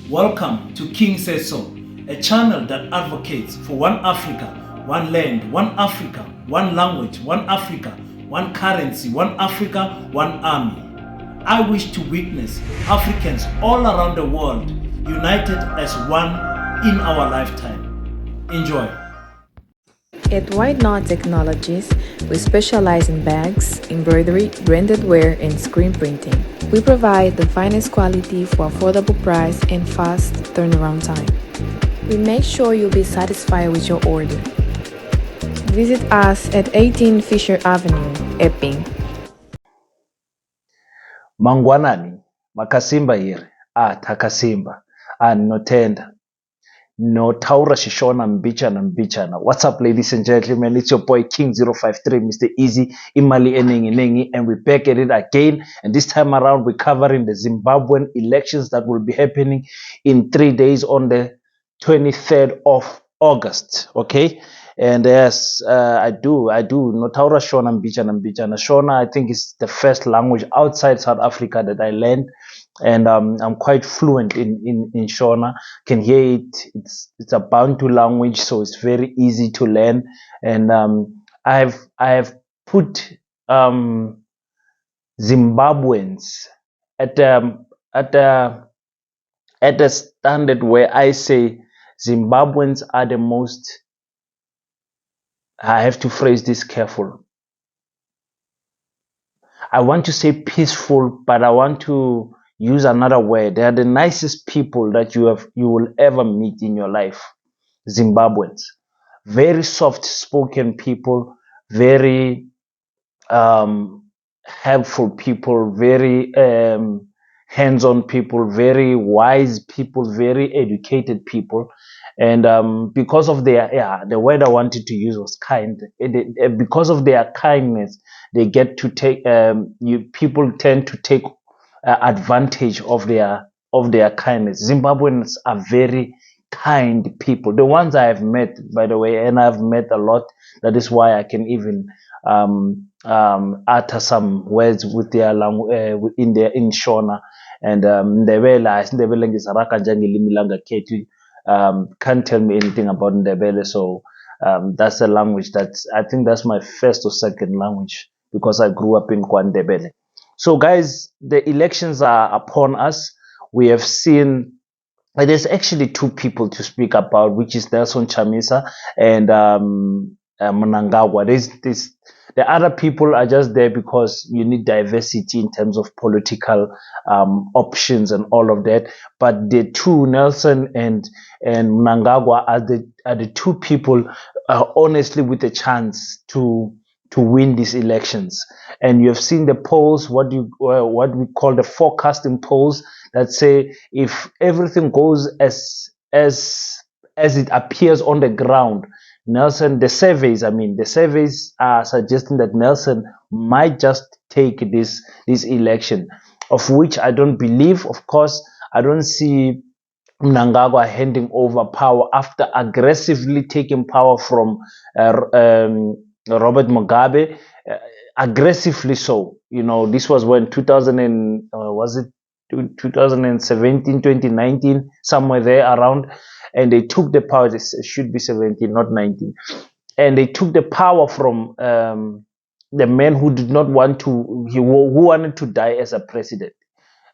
Welcome to King Sesso, a channel that advocates for one Africa, one land, one Africa, one language, one Africa, one currency, one Africa, one army. I wish to witness Africans all around the world united as one in our lifetime. Enjoy. At White Knot Technologies, we specialize in bags, embroidery, branded wear, and screen printing. We provide the finest quality for affordable price and fast turnaround time. We make sure you'll be satisfied with your order. Visit us at 18 Fisher Avenue, Epping. Mangwanani, makasimba here. Takasimba. Notenda. No Taura Shishona Mbichana. What's up, ladies and gentlemen? It's your boy King053, Mr. Easy, Imali Enengi, and we're back at it again. And this time around, we're covering the Zimbabwean elections that will be happening in 3 days on the 23rd of August. Okay. And yes, I do. No Taura Shona Mbichana. Shona, I think, is the first language outside South Africa that I learned. And I'm quite fluent in Shona. Can hear it. It's a Bantu language, so it's very easy to learn. And I have put Zimbabweans at a standard where I say Zimbabweans are the most. I have to phrase this careful. I want to say peaceful, but I want to use another word. They are the nicest people that you will ever meet in your life. Zimbabweans. Very soft-spoken people, very helpful people, very hands-on people, very wise people, very educated people. And because of the word I wanted to use was kind. Because of their kindness, they get to take people tend to take advantage of their kindness. Zimbabweans are very kind people. The ones I have met, by the way, and I've met a lot. That is why I can even utter some words with their language in Shona. And Ndebele ngisaraka njengelimi langa kethu. Can't tell me anything about Ndebele, so that's a language I think that's my first or second language because I grew up in KwaNdebele. So guys, the elections are upon us. We have seen there's actually two people to speak about, which is Nelson Chamisa and Mnangagwa. The other people are just there because you need diversity in terms of political options and all of that. But the two, Nelson and Mnangagwa, are the two people honestly with a chance to win these elections. And you have seen the polls, what we call the forecasting polls, that say if everything goes as it appears on the ground, Nelson, the surveys are suggesting that Nelson might just take this election, of which I don't believe. Of course, I don't see Mnangagwa handing over power after aggressively taking power from Robert Mugabe, aggressively so. You know, this was when 2017, 2019, somewhere there around, and they took the power. It should be 17, not 19, and they took the power from the man who did not want to, who wanted to die as a president.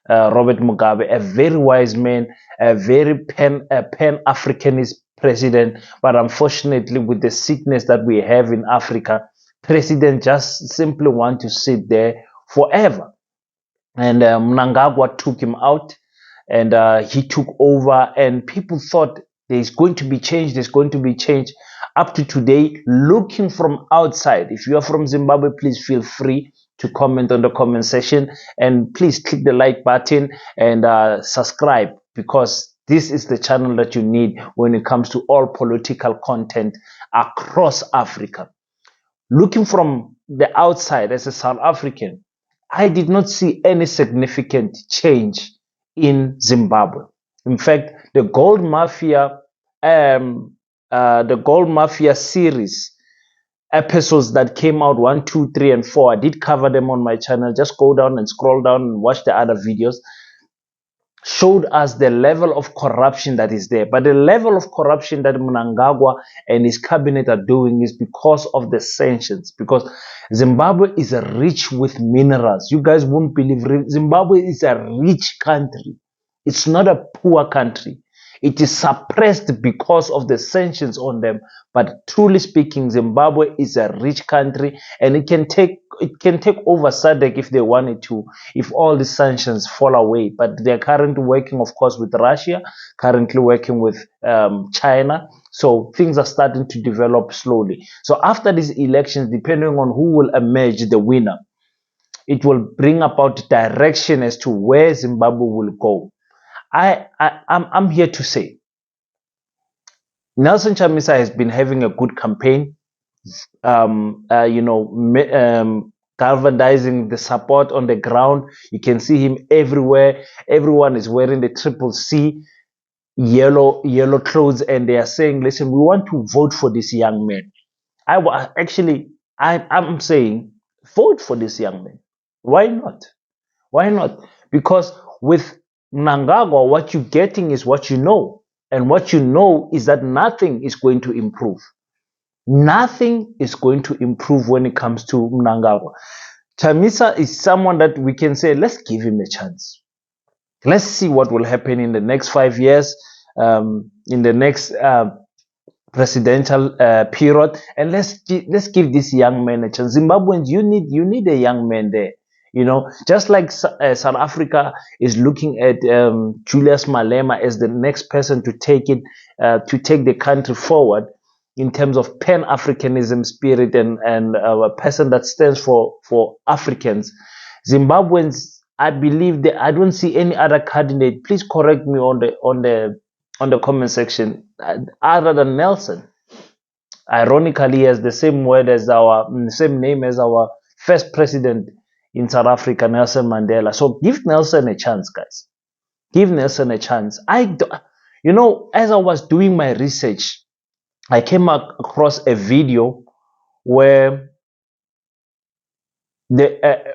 Robert Mugabe, a very wise man, a very pan-Africanist president, but unfortunately with the sickness that we have in Africa, president just simply want to sit there forever. And Mnangagwa took him out, and he took over, and people thought there's going to be change, Up to today, looking from outside, if you are from Zimbabwe, please feel free to comment on the comment section, and please click the like button and subscribe, because this is the channel that you need when it comes to all political content across Africa. Looking from the outside as a South African, I did not see any significant change in Zimbabwe. In fact, the Gold Mafia series episodes that came out 1, 2, 3, and 4. I did cover them on my channel. Just go down and scroll down and watch the other videos. showed us the level of corruption that is there. But the level of corruption that Mnangagwa and his cabinet are doing is because of the sanctions. Because Zimbabwe is rich with minerals. You guys won't believe Zimbabwe is a rich country. It's not a poor country. It is suppressed because of the sanctions on them. But truly speaking, Zimbabwe is a rich country, and it can take over SADC if they wanted to, if all the sanctions fall away. But they're currently working, of course, with Russia, currently working with China. So things are starting to develop slowly. So after these elections, depending on who will emerge the winner, it will bring about direction as to where Zimbabwe will go. I'm here to say Nelson Chamisa has been having a good campaign, galvanizing the support on the ground. You can see him everywhere. Everyone is wearing the CCC yellow clothes, and they are saying, listen, we want to vote for this young man. I'm saying vote for this young man. Why not? Why not? Because with Mnangagwa, what you're getting is what you know. And what you know is that nothing is going to improve. Nothing is going to improve when it comes to Mnangagwa. Chamisa is someone that we can say, let's give him a chance. Let's see what will happen in the next 5 years, in the next presidential period, and let's give this young man a chance. Zimbabweans, you need a young man there. You know, just like South Africa is looking at Julius Malema as the next person to take the country forward in terms of Pan-Africanism spirit and a person that stands for Africans. Zimbabweans, I believe that I don't see any other candidate. Please correct me on the comment section other than Nelson. Ironically, he has the same name as our first president in South Africa, Nelson Mandela. So give Nelson a chance, guys. Give Nelson a chance. As I was doing my research, I came across a video where the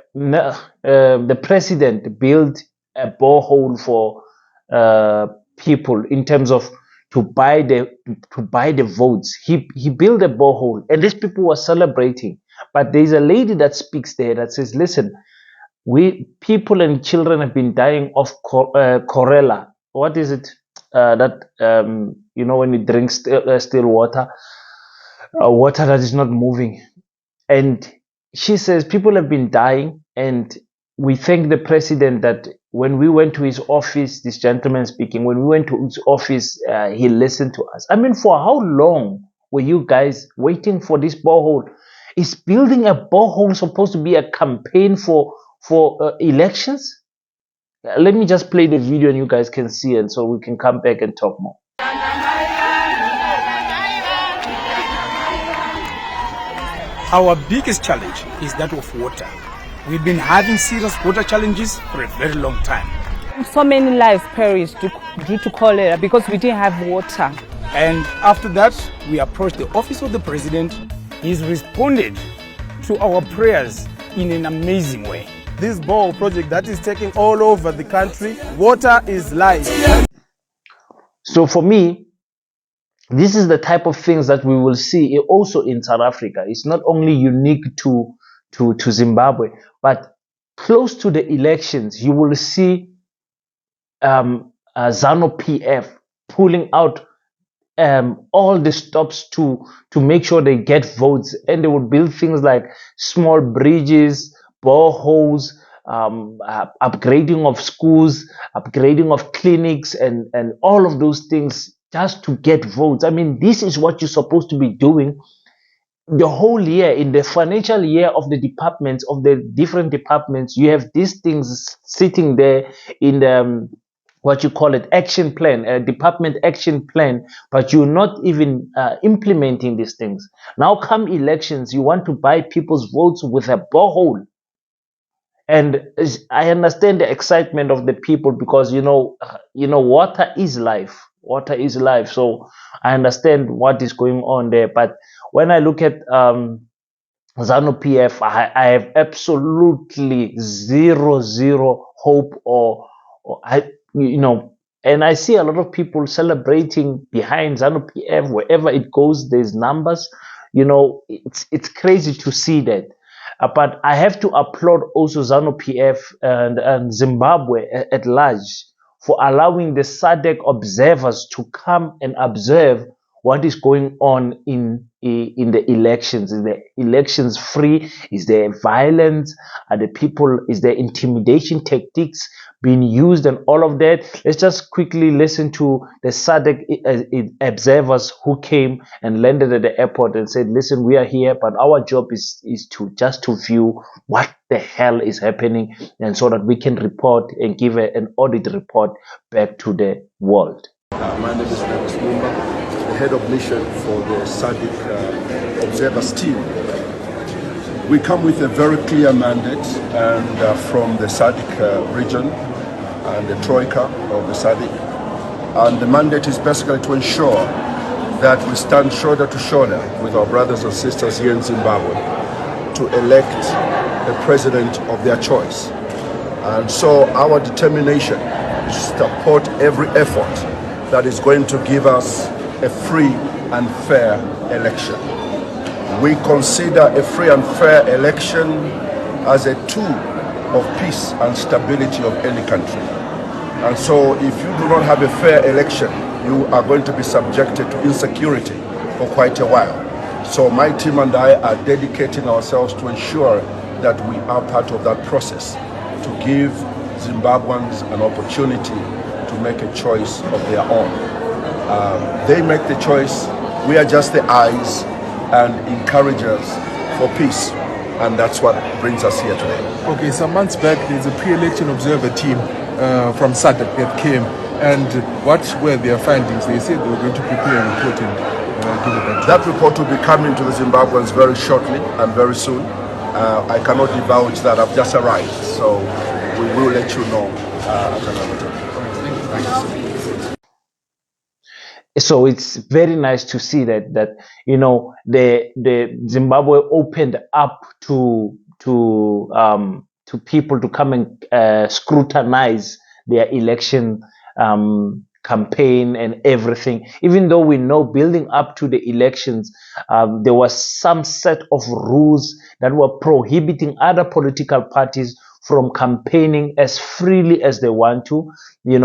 president built a borehole for people in terms of to buy the votes. He built a borehole, and these people were celebrating. But there's a lady that speaks there that says, listen, people and children have been dying of cholera. What is it? When you drink still water, water that is not moving. And she says people have been dying, and we thank the president that when we went to his office, this gentleman speaking, when we went to his office, he listened to us. I mean, for how long were you guys waiting for this borehole? Is building a borehole supposed to be a campaign for elections? Let me just play the video and you guys can see it, so we can come back and talk more. Our biggest challenge is that of water. We've been having serious water challenges for a very long time. So many lives perished due to cholera because we didn't have water. And after that, we approached the office of the president. He's responded to our prayers in an amazing way. This borehole project that is taking all over the country, water is life. So for me, this is the type of things that we will see also in South Africa. It's not only unique to Zimbabwe, but close to the elections, you will see ZANU-PF pulling out all the stops to make sure they get votes, and they will build things like small bridges, boreholes, upgrading of schools, upgrading of clinics, and all of those things just to get votes. I mean, this is what you're supposed to be doing the whole year. In the financial year of the departments, of the different departments, you have these things sitting there in the what you call it, action plan, a department action plan, but you're not even implementing these things. Now come elections, you want to buy people's votes with a borehole. And I understand the excitement of the people because water is life. Water is life. So I understand what is going on there. But when I look at ZANU-PF, I have absolutely zero hope, or and I see a lot of people celebrating behind ZANU-PF. Wherever it goes, there's numbers. It's crazy to see that. But I have to applaud also ZANU-PF and Zimbabwe at large for allowing the SADC observers to come and observe what is going on in the elections. Is the elections free? Is there violence? Is there intimidation tactics being used and all of that? Let's just quickly listen to the SADC observers who came and landed at the airport and said, listen, we are here, but our job is to view what the hell is happening, and so that we can report and give an audit report back to the world. My name is Mnangagwa, the head of mission for the SADC Observers team. We come with a very clear mandate and from the SADC region and the Troika of the SADC. And the mandate is basically to ensure that we stand shoulder to shoulder with our brothers and sisters here in Zimbabwe to elect a president of their choice. And so our determination is to support every effort that is going to give us a free and fair election. We consider a free and fair election as a tool of peace and stability of any country. And so if you do not have a fair election, you are going to be subjected to insecurity for quite a while. So my team and I are dedicating ourselves to ensure that we are part of that process, to give Zimbabweans an opportunity to make a choice of their own. They make the choice, we are just the eyes and encouragers for peace, and that's what brings us here today. Okay, some months back there's a pre-election observer team from SADC that came, and what were their findings? They said they were going to prepare a report and give it back. That report will be coming to the Zimbabweans very shortly and very soon. I cannot divulge that. I've just arrived, so we will let you know at another time. Thank you. So it's very nice to see that the Zimbabwe opened up to people to come and scrutinize their election campaign and everything. Even though we know building up to the elections, there was some set of rules that were prohibiting other political parties from campaigning as freely as they want to. We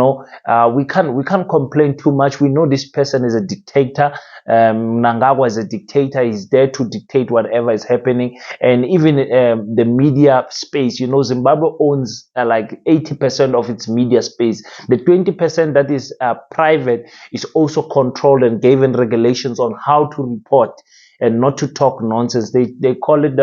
can't complain too much. We know this person is a dictator. Mnangagwa is a dictator. He's there to dictate whatever is happening. And even the media space, Zimbabwe owns like 80% of its media space. The 20% that is private is also controlled and given regulations on how to report and not to talk nonsense. They call it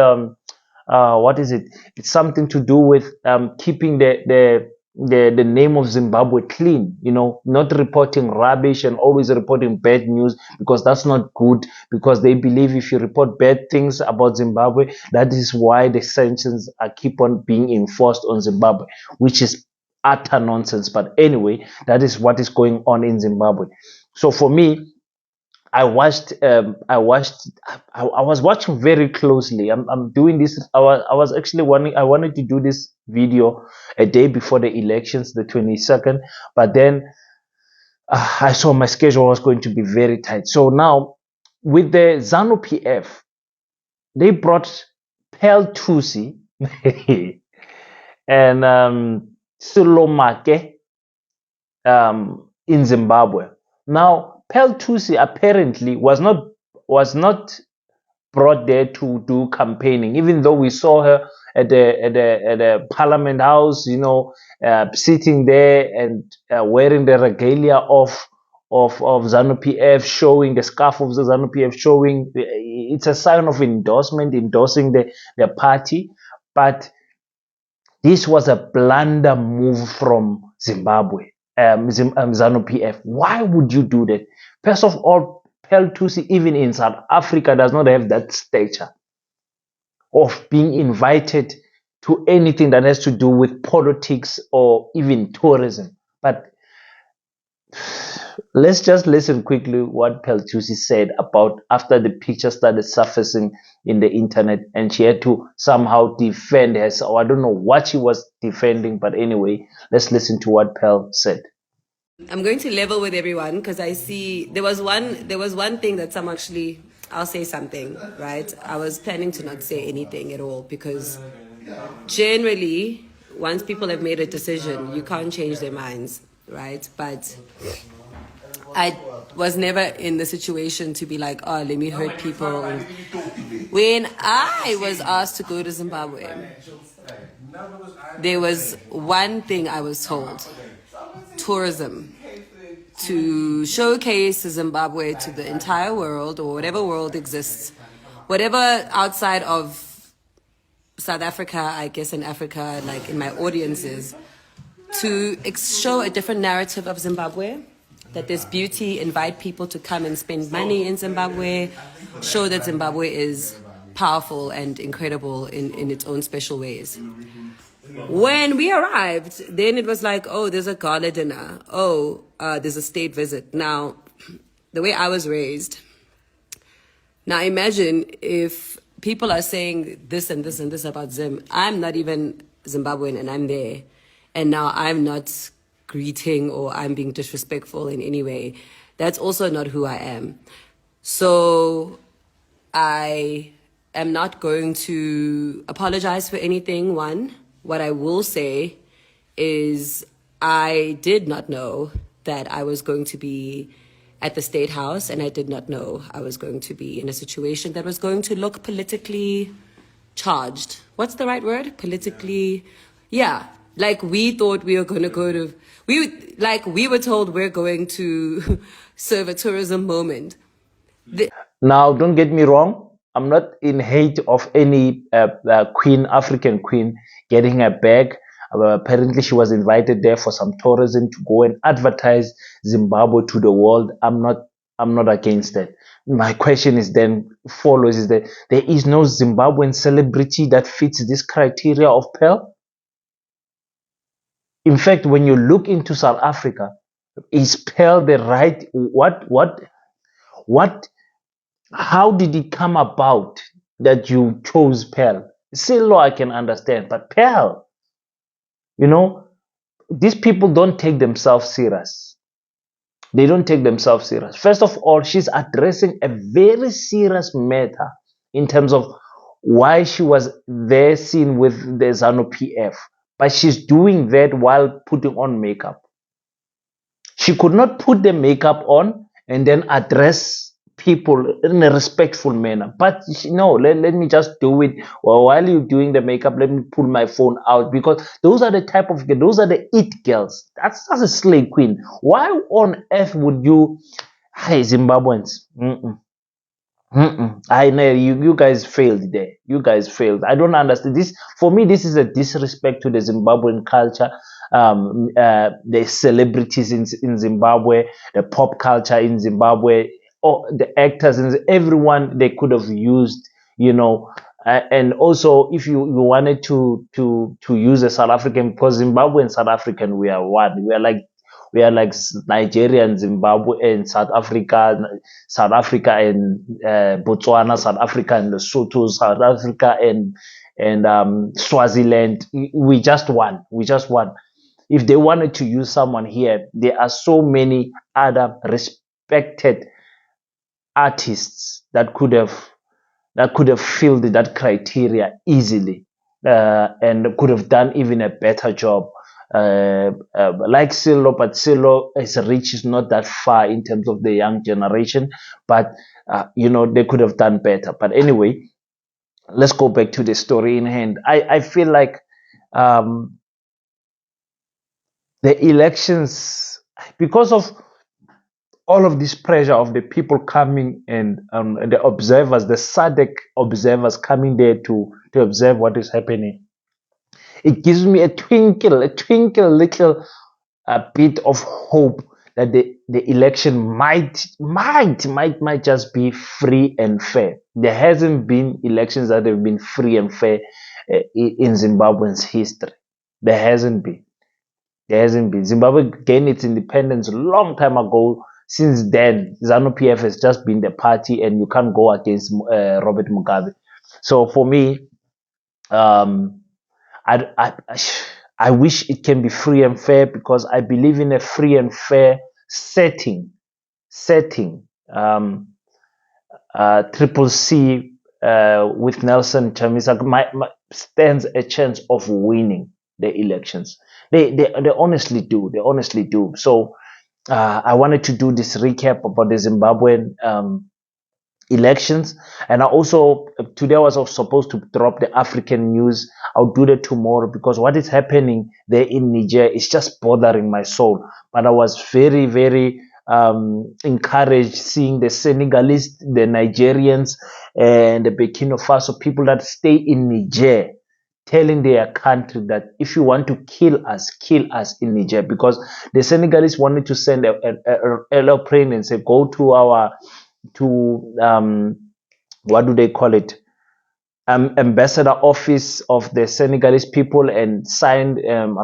what is it? It's something to do with keeping the name of Zimbabwe clean, not reporting rubbish and always reporting bad news, because that's not good, because they believe if you report bad things about Zimbabwe, that is why the sanctions keep on being enforced on Zimbabwe, which is utter nonsense. But anyway, that is what is going on in Zimbabwe. So for me, I was watching very closely. I'm doing this. I wanted to do this video a day before the elections, the 22nd, but then I saw my schedule was going to be very tight. So now with the ZANU-PF, they brought Pearl Thusi and Sulomake in Zimbabwe. Now Pearl Thusi apparently was not brought there to do campaigning, even though we saw her at the Parliament House, sitting there and wearing the regalia of ZANU-PF, showing the scarf of the ZANU-PF, showing it's a sign of endorsing the party. But this was a blunder move from Zimbabwe. ZANU-PF. Why would you do that? First of all, Pearl Thusi, even in South Africa, does not have that stature of being invited to anything that has to do with politics or even tourism. But Let's just listen quickly what Pearl Thusi said about after the picture started surfacing in the internet and she had to somehow defend herself. I don't know what she was defending, but anyway, let's listen to what Pearl said. I'm going to level with everyone because I see there was one thing that some actually, I'll say something, right? I was planning to not say anything at all because generally once people have made a decision, you can't change their minds, right? But I was never in the situation to be like, oh, let me hurt people. When I was asked to go to Zimbabwe, there was one thing I was told: tourism, to showcase Zimbabwe to the entire world, or whatever world exists, whatever outside of South Africa, I guess in Africa, like in my audiences, to show a different narrative of Zimbabwe, that there's beauty, invite people to come and spend money in Zimbabwe, show that Zimbabwe is powerful and incredible in its own special ways. When we arrived, then it was like, oh, there's a gala dinner. Oh, there's a state visit. Now, the way I was raised, now imagine if people are saying this and this and this about Zim. I'm not even Zimbabwean and I'm there. And now I'm not greeting or I'm being disrespectful in any way. That's also not who I am. So I am not going to apologize for anything, one. What I will say is I did not know that I was going to be at the State House, and I did not know I was going to be in a situation that was going to look politically charged. What's the right word? Politically, yeah. Like we thought we were going to go to, we were told we're going to serve a tourism moment. Now, don't get me wrong. I'm not in hate of any queen, African queen, getting a bag. Apparently, she was invited there for some tourism to go and advertise Zimbabwe to the world. I'm not against that. My question is then follows is that there is no Zimbabwean celebrity that fits this criteria of Pearl. In fact, when you look into South Africa, is Pearl the right? How did it come about that you chose Pearl? Silo I can understand, but Pearl, these people don't take themselves serious. They don't take themselves serious. First of all, she's addressing a very serious matter in terms of why she was there seen with the ZANU PF, but she's doing that while putting on makeup. She could not put the makeup on and then address people in a respectful manner. But no, let me just do it. Well, while you're doing the makeup, let me pull my phone out, because those are the those are the it girls. That's a slay queen. Why on earth would you, hey, Zimbabweans? I know you guys failed there. You guys failed. I don't understand this. For me, this is a disrespect to the Zimbabwean culture. The celebrities in Zimbabwe, the pop culture in Zimbabwe, or the actors and everyone they could have used, and also if you wanted to use a South African, because Zimbabwe and South African, we are one. We are like Nigeria and Zimbabwe and South Africa and Botswana, South Africa and Lesotho, South Africa and Swaziland. We just one. If they wanted to use someone here, there are so many other respected artists that could have filled that criteria easily, and could have done even a better job. Like Silo, but Silo, his reach is not that far in terms of the young generation, but they could have done better. But anyway, let's go back to the story in hand. I feel like the elections, because of all of this pressure of the people coming and the observers, the SADC observers coming there to observe what is happening, it gives me a twinkle little bit of hope that the election might just be free and fair. There hasn't been elections that have been free and fair in Zimbabwe's history. There hasn't been. Zimbabwe gained its independence a long time ago, Since then, ZANU-PF has just been the party, and you can't go against Robert Mugabe. So for me, I wish it can be free and fair, because I believe in a free and fair setting. Triple C with Nelson Chamisa stands a chance of winning the elections. They honestly do. They honestly do. So I wanted to do this recap about the Zimbabwean elections, and I also today I was supposed to drop the African news. I'll do that tomorrow, because what is happening there in Niger is just bothering my soul. But I was very encouraged seeing the Senegalese, the Nigerians, and the Burkina Faso people that stay in Niger telling their country that if you want to kill us in Niger, because the Senegalese wanted to send a airplane and say, go to our what do they call it, ambassador office of the Senegalese people, and sign,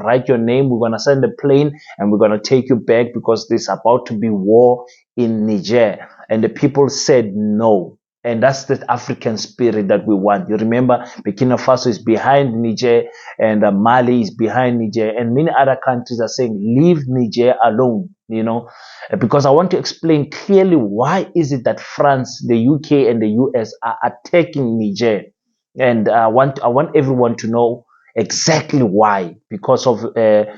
write your name, we're going to send a plane and we're going to take you back, because there's about to be war in Niger. And the people said no. And that's the African spirit that we want. You remember, Burkina Faso is behind Niger, and Mali is behind Niger, and many other countries are saying, leave Niger alone, you know, because I want to explain clearly why is it that France, the UK, and the US are attacking Niger. And I want everyone to know exactly why, because of the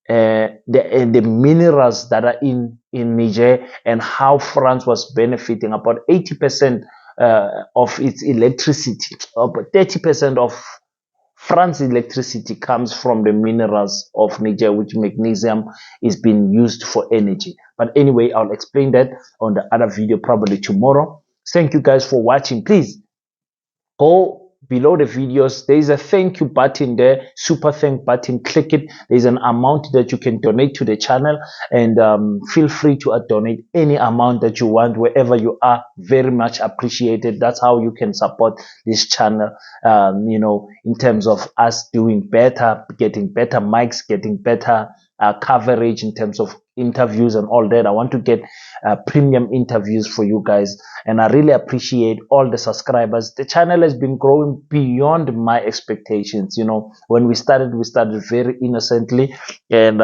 minerals that are in Niger, and how France was benefiting. About 80% of its electricity, about 30% of France's electricity comes from the minerals of Niger, which magnesium is being used for energy. But anyway, I'll explain that on the other video, probably tomorrow. Thank you guys for watching. Please go below the videos. There is a thank you button there, super thank button. Click it. There's an amount that you can donate to the channel, and feel free to donate any amount that you want wherever you are. Very much appreciated. That's how you can support this channel, you know, in terms of us doing better, getting better mics, getting better coverage in terms of interviews and all that. I want to get premium interviews for you guys, and I really appreciate all the subscribers. The channel has been growing beyond my expectations. You know, when we started very innocently, and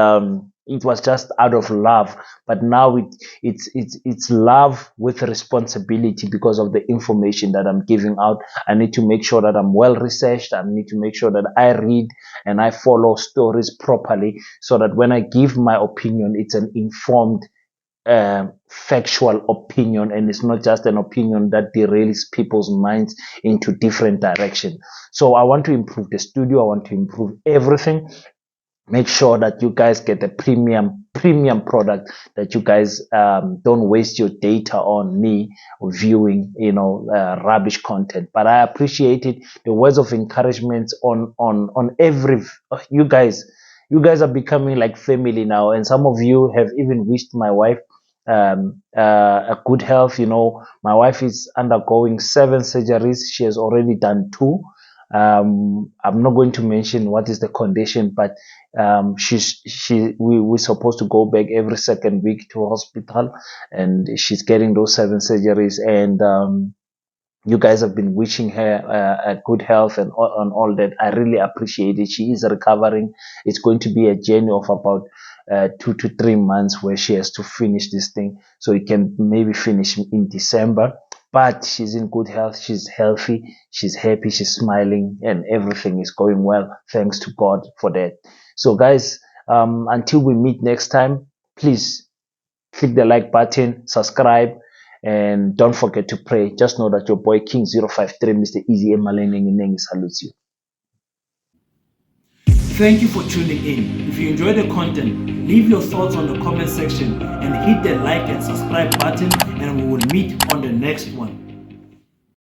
it was just out of love, but now it's love with responsibility, because of the information that I'm giving out. I need to make sure that I'm well researched. I need to make sure that I read and I follow stories properly, so that when I give my opinion, it's an informed, factual opinion, and it's not just an opinion that derails people's minds into different direction. So I want to improve the studio. I want to improve everything. Make sure that you guys get a premium product, that you guys don't waste your data on me viewing, you know, rubbish content. But I appreciate it. The words of encouragement on every, you guys are becoming like family now, and some of you have even wished my wife a good health. You know, my wife is undergoing 7 surgeries. She has already done 2. I'm not going to mention what is the condition, but we're supposed to go back every 2nd week to hospital, and she's getting those 7 surgeries. And you guys have been wishing her a good health and all that. I really appreciate it. She is recovering. It's going to be a journey of about 2 to 3 months, where she has to finish this thing, so it can maybe finish in December. But she's in good health. She's healthy. She's happy. She's smiling, and everything is going well. Thanks to God for that. So guys, until we meet next time, please click the like button, subscribe, and don't forget to pray. Just know that your boy King 053, Mr. Easy Emalening, salutes you. Thank you for tuning in. If you enjoyed the content, leave your thoughts on the comment section and hit the like and subscribe button, and we will meet on the next one.